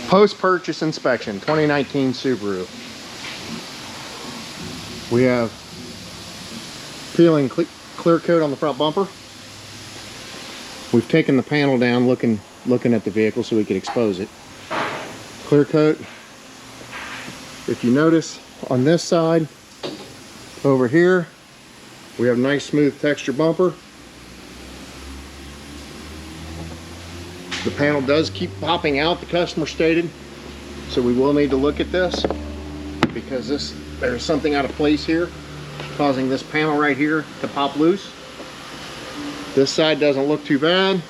Post-purchase inspection, 2019 Subaru. We have peeling clear coat on the front bumper. We've taken the panel down looking at the vehicle so we could expose it. Clear coat. If you notice on this side, over here, we have nice smooth texture bumper. The panel does keep popping out, the customer stated, so we will need to look at this because there's something out of place here causing this panel right here to pop loose. This side doesn't look too bad,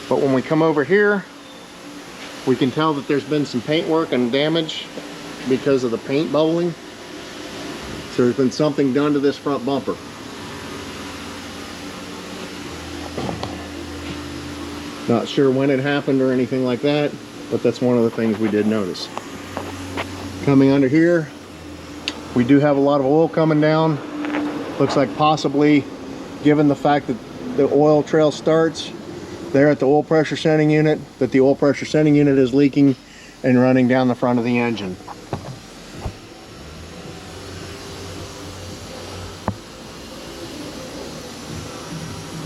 but when we come over here, we can tell that there's been some paint work and damage because of the paint bubbling. So there's been something done to this front bumper. Not sure when it happened or anything like that, but that's one of the things we did notice. Coming under here, we do have a lot of oil coming down. Looks like possibly, given the fact that the oil trail starts there at the oil pressure sending unit, that the oil pressure sending unit is leaking and running down the front of the engine.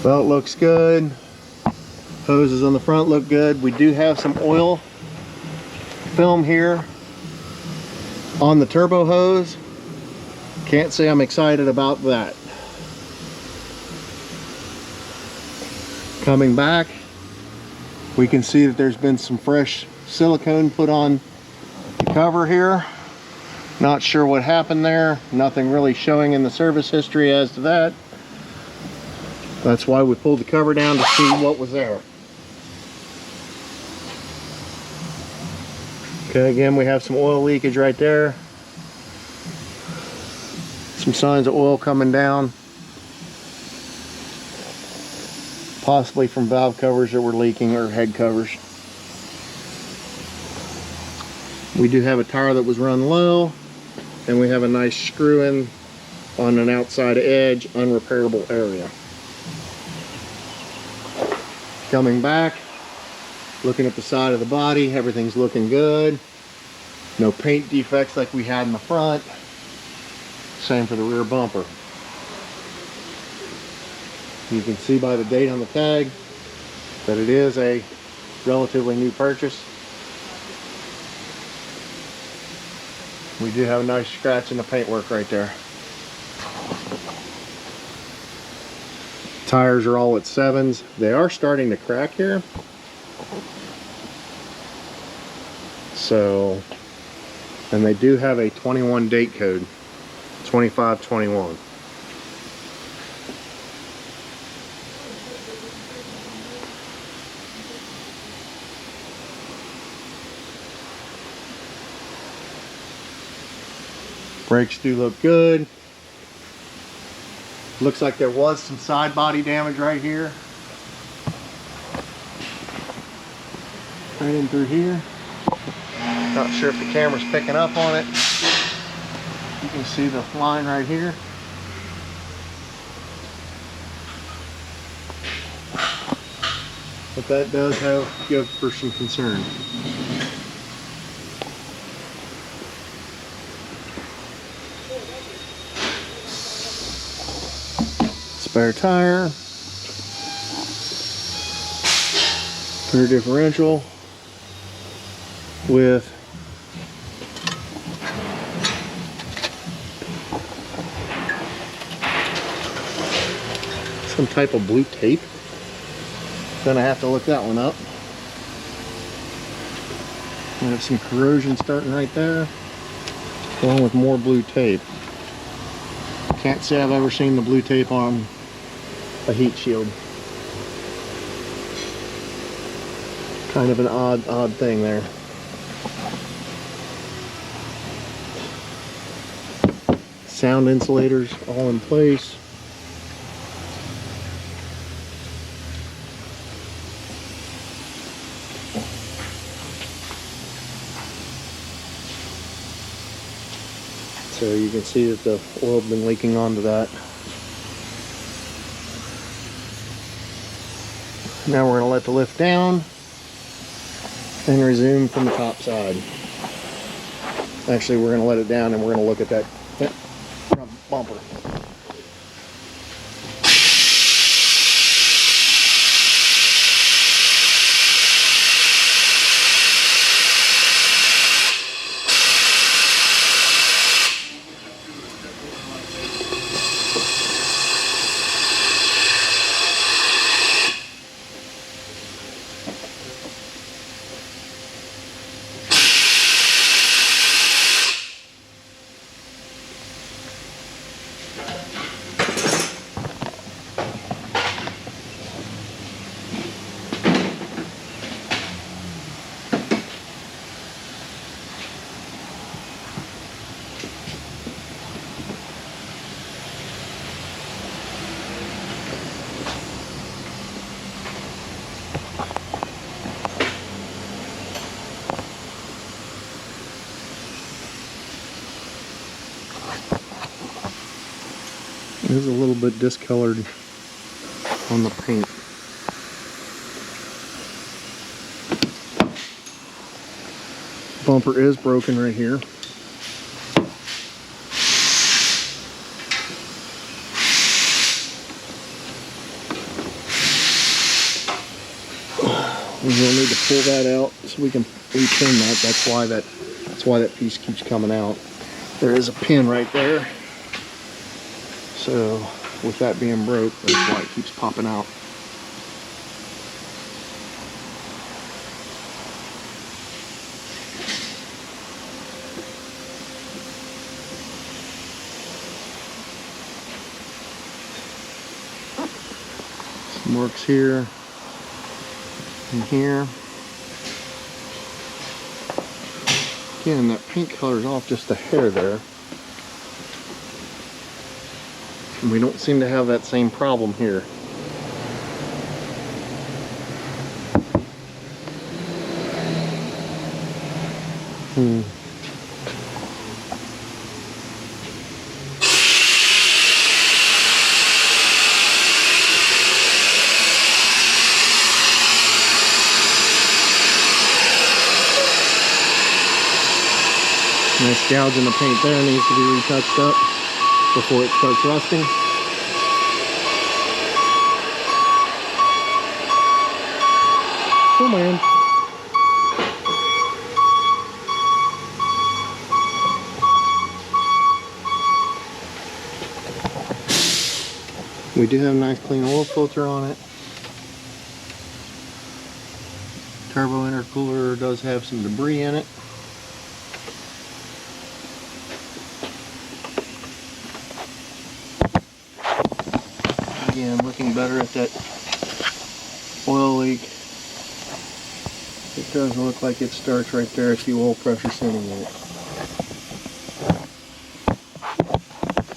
Belt looks good. Hoses on the front look good. We do have some oil film here on the turbo hose. Can't say I'm excited about that. Coming back, we can see that there's been some fresh silicone put on the cover here. Not sure what happened there. Nothing really showing in the service history as to that. That's why we pulled the cover down to see what was there. Okay, again, we have some oil leakage right there. Some signs of oil coming down. Possibly from valve covers that were leaking or head covers. We do have a tire that was run low, and we have a nice screw in on an outside edge, unrepairable area. Coming back, looking at the side of the body, everything's looking good. No paint defects like we had in the front. Same for the rear bumper. You can see by the date on the tag that it is a relatively new purchase. We do have a nice scratch in the paintwork right there. Tires are all at 7s. They are starting to crack here. So, and they do have a 21 date code, 2521. Brakes do look good. Looks like there was some side body damage right here. Right in through here. Not sure if the camera's picking up on it. You can see the line right here. But that does give for some concern. Spare tire, rear differential with some type of blue tape. Gonna have to look that one up. We have some corrosion starting right there, along with more blue tape. Can't say I've ever seen the blue tape on a heat shield. Kind of an odd thing there. Sound insulators all in place. So you can see that the oil's been leaking onto that. Now we're going to let the lift down and resume from the top side. Actually, we're going to let it down and we're going to look at that front bumper. It is a little bit discolored on the paint. Bumper is broken right here. We will need to pull that out so we can repin that. That's why that piece keeps coming out. There is a pin right there. So with that being broke, that's why it keeps popping out. Some marks here and here. Again, that paint color is off just a hair there. And we don't seem to have that same problem here. Nice gouge in the paint there, needs to be retouched up before it starts rusting. Oh man. We do have a nice clean oil filter on it. Turbo intercooler does have some debris in it. Again, looking better at that oil leak. It does look like it starts right there. I see oil pressure sitting in it.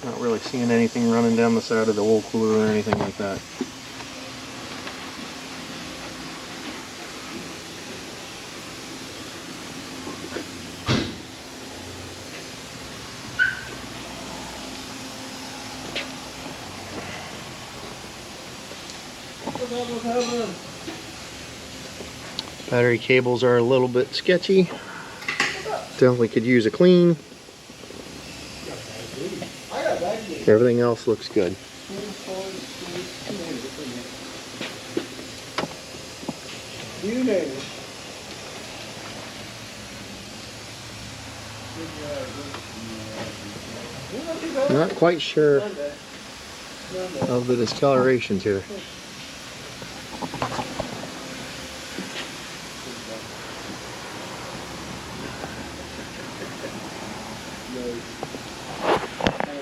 Not really seeing anything running down the side of the oil cooler or anything like that. Battery cables are a little bit sketchy. Definitely could use a clean. Everything else looks good. Not quite sure of the discolorations here.